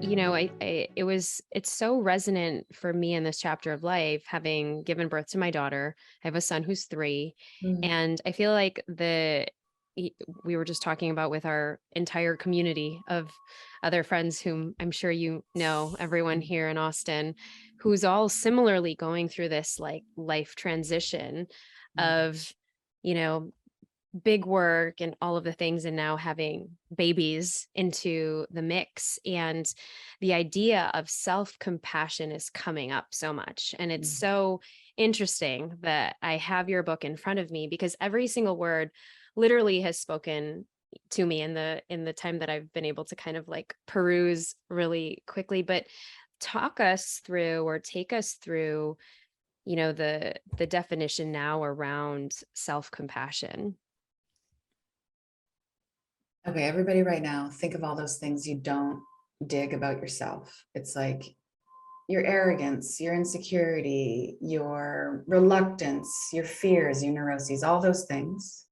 it's so resonant for me in this chapter of life, having given birth to my daughter. I have a son who's 3, Mm, and I feel like y- we were just talking about with our entire community of other friends whom I'm sure everyone mm, here in Austin, who's all similarly going through this like life transition mm. of, you know, big work and all of the things and now having babies into the mix, and the idea of self-compassion is coming up so much, and it's Mm. so interesting that I have your book in front of me because every single word literally has spoken to me in the time that I've been able to kind of like peruse really quickly. But talk us through or take us through, the definition now around self-compassion. Okay, everybody right now, think of all those things you don't dig about yourself. It's like your arrogance, your insecurity, your reluctance, your fears, your neuroses, all those things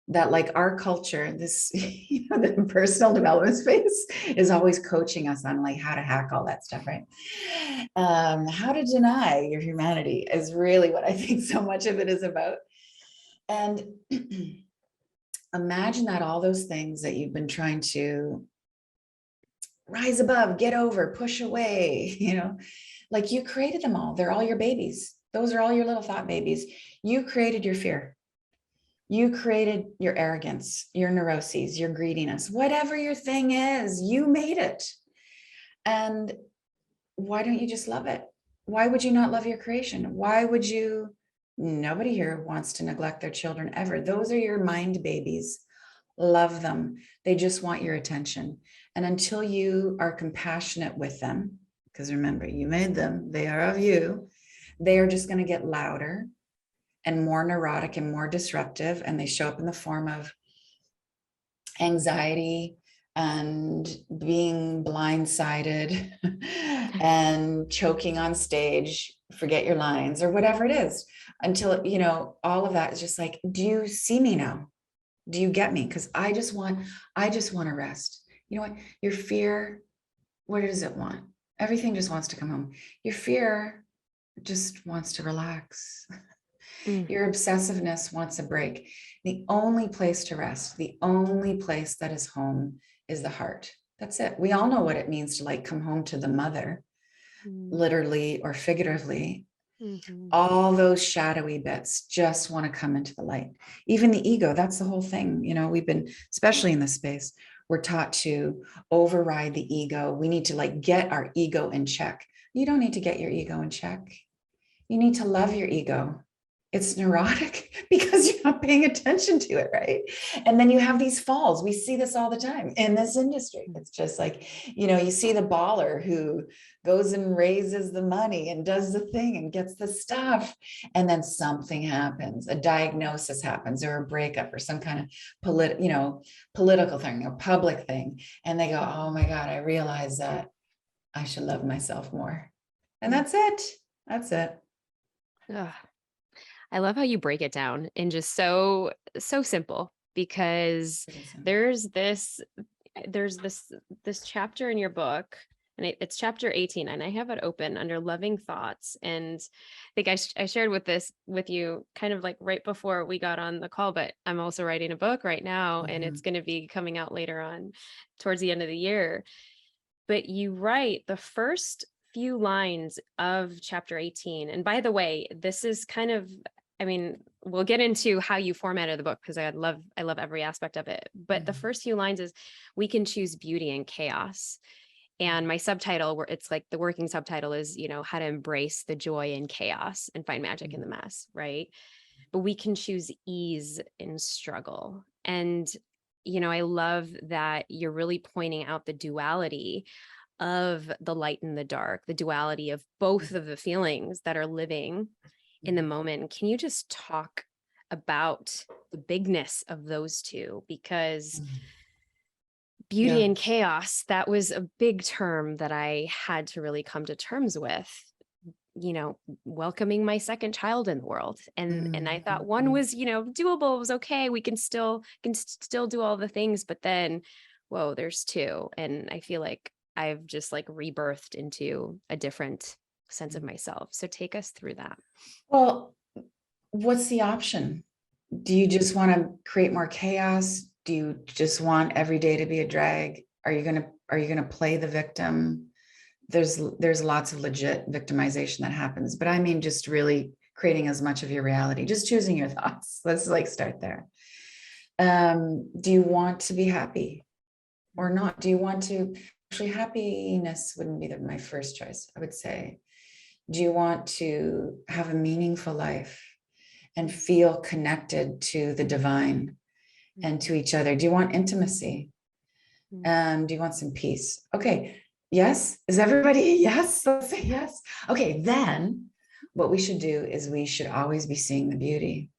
that like our culture, this, the personal development space is always coaching us on like how to hack all that stuff, right? How to deny your humanity is really what I think so much of it is about. And imagine that all those things that you've been trying to rise above, get over, push away, like you created them all. They're all your babies. Those are all your little thought babies. You created your fear. You created your arrogance, your neuroses, your greediness, whatever your thing is, you made it. And why don't you just love it? Why would you not love your creation? Why would you? Nobody here wants to neglect their children ever. Those are your mind babies. Love them. They just want your attention. And until you are compassionate with them, because remember, you made them, they are of you, they are just going to get louder and more neurotic and more disruptive. And they show up in the form of anxiety and being blindsided and choking on stage, forget your lines or whatever it is, until, all of that is just like, do you see me now? Do you get me? Because I just want to rest. You know what? Your fear, what does it want? Everything just wants to come home. Your fear just wants to relax. Mm. Your obsessiveness wants a break. The only place to rest, the only place that is home is the heart. That's it. We all know what it means to like come home to the mother, Mm. literally or figuratively. Mhm. All those shadowy bits just want to come into the light. Even the ego, that's the whole thing. We've been, especially in this space, we're taught to override the ego. We need to like get our ego in check. You don't need to get your ego in check. You need to love your ego. It's neurotic because you're not paying attention to it, right? And then you have these falls. We see this all the time in this industry. It's just like, you see the baller who goes and raises the money and does the thing and gets the stuff. And then something happens, a diagnosis happens or a breakup or some kind of political thing or public thing. And they go, oh my God, I realize that I should love myself more. And Mm. that's it. That's it. Ugh. I love how you break it down in just so simple, because Pretty simple. there's this there's this chapter in your book, and it's chapter 18, and I have it open under loving thoughts. And I think I shared with you kind of like right before we got on the call, but I'm also writing a book right now, and it's Mhm. going to be coming out later on towards the end of the year. But you write the first few lines of chapter 18. And by the way, this is kind of, I mean, we'll get into how you formatted the book because I love every aspect of it. But the Mhm. first few lines is, we can choose beauty in chaos. And my subtitle, where it's like the working subtitle is, how to embrace the joy in chaos and find magic in Mhm. the mess, right? But we can choose ease in struggle. And I love that you're really pointing out the duality of the light and the dark, the duality of both of the feelings that are living in the Mhm. moment. Can you just talk about the bigness of those two? Because Mhm. beauty Yeah. and chaos, that was a big term that I had to really come to terms with, welcoming my second child in the world. And I thought one Mhm. was, doable, it was okay. We can still do all the things, but then, whoa, there's two. And I feel like I've just like rebirthed into a different sense of myself. So take us through that. Well, what's the option? Do you just want to create more chaos? Do you just want every day to be a drag? Are you going to play the victim? There's lots of legit victimization that happens, but I mean, just really creating as much of your reality, just choosing your thoughts. Let's like start there. Do you want to be happy or not? Do you want to, actually happiness wouldn't be my first choice. I would say, do you want to have a meaningful life and feel connected to the divine and to each other? Do you want intimacy? Do you want some peace? Okay. Yes. Is everybody yes? Let's say yes. Okay. Then what we should do is we should always be seeing the beauty.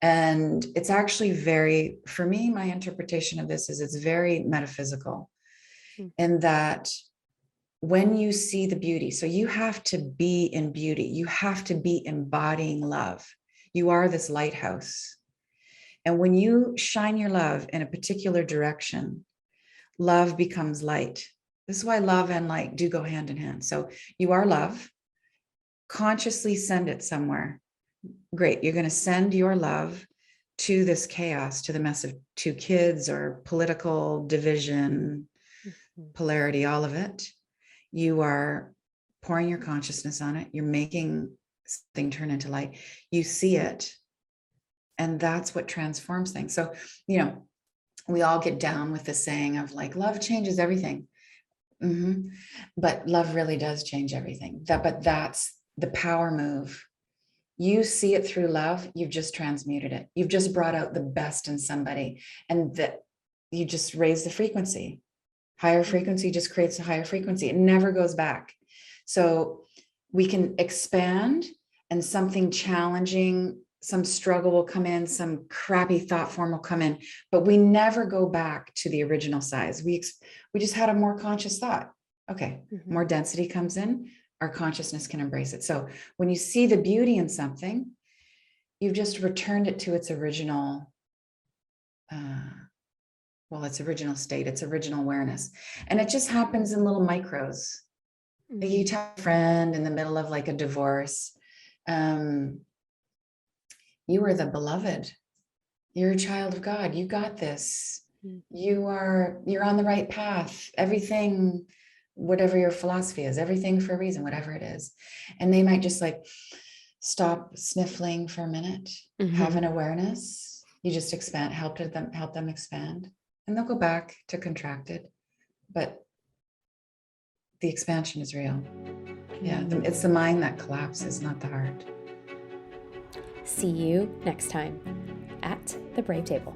And it's actually very, for me, my interpretation of this is it's very metaphysical in that when you see the beauty, so you have to be in beauty, you have to be embodying love. You are this lighthouse. And when you shine your love in a particular direction, love becomes light. This is why love and light do go hand in hand. So you are love, consciously send it somewhere. Great. You're going to send your love to this chaos, to the mess of two kids or political division, polarity, all of it. You are pouring your consciousness on it. You're making something turn into light. You see it. And that's what transforms things. So, we all get down with the saying of like, love changes everything. But love really does change everything. But that's the power move. You see it through love. You've just transmuted it. You've just brought out the best in somebody, and that you just raise the frequency. Higher frequency just creates a higher frequency. It never goes back. So we can expand, and something challenging, some struggle will come in, some crappy thought form will come in, but we never go back to the original size. We just had a more conscious thought. Okay, more density comes in, our consciousness can embrace it. So when you see the beauty in something, you've just returned it to its original, its original state, its original awareness. And it just happens in little micros. Like you tell a friend in the middle of like a divorce, you are the beloved. You're a child of God. You got this. You're on the right path. Everything, whatever your philosophy is, everything for a reason, whatever it is. And they might just like stop sniffling for a minute, have an awareness. You just expand, help them expand, and they'll go back to contracted. But the expansion is real. Yeah, it's the mind that collapses, not the heart. See you next time at the Brave Table.